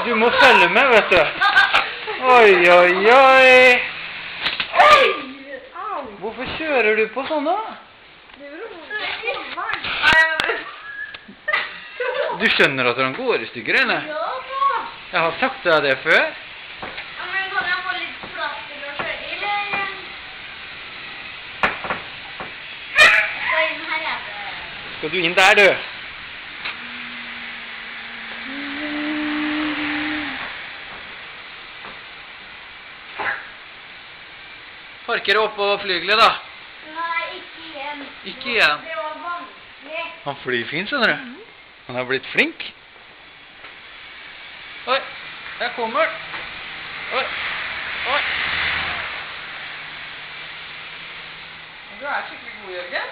Du må følge med, vet du. Oi, oi, oi. Hvorfor kjører du på sånn da? Du skjønner at den går i stykker, eller? Jeg har sagt deg det før. Men kan jeg få litt plass til å kjøre i, eller? Skal inn her, ja. Skal du inn der, du? Parker oppå flygelet, da. Nei, ikke igjen. Ikke igjen. Det var vanskelig. Han flyr fint, skjønner du. Han har blitt flink. Oi, der kommer han. Oi, oi. Du er skikkelig god, Jørgen.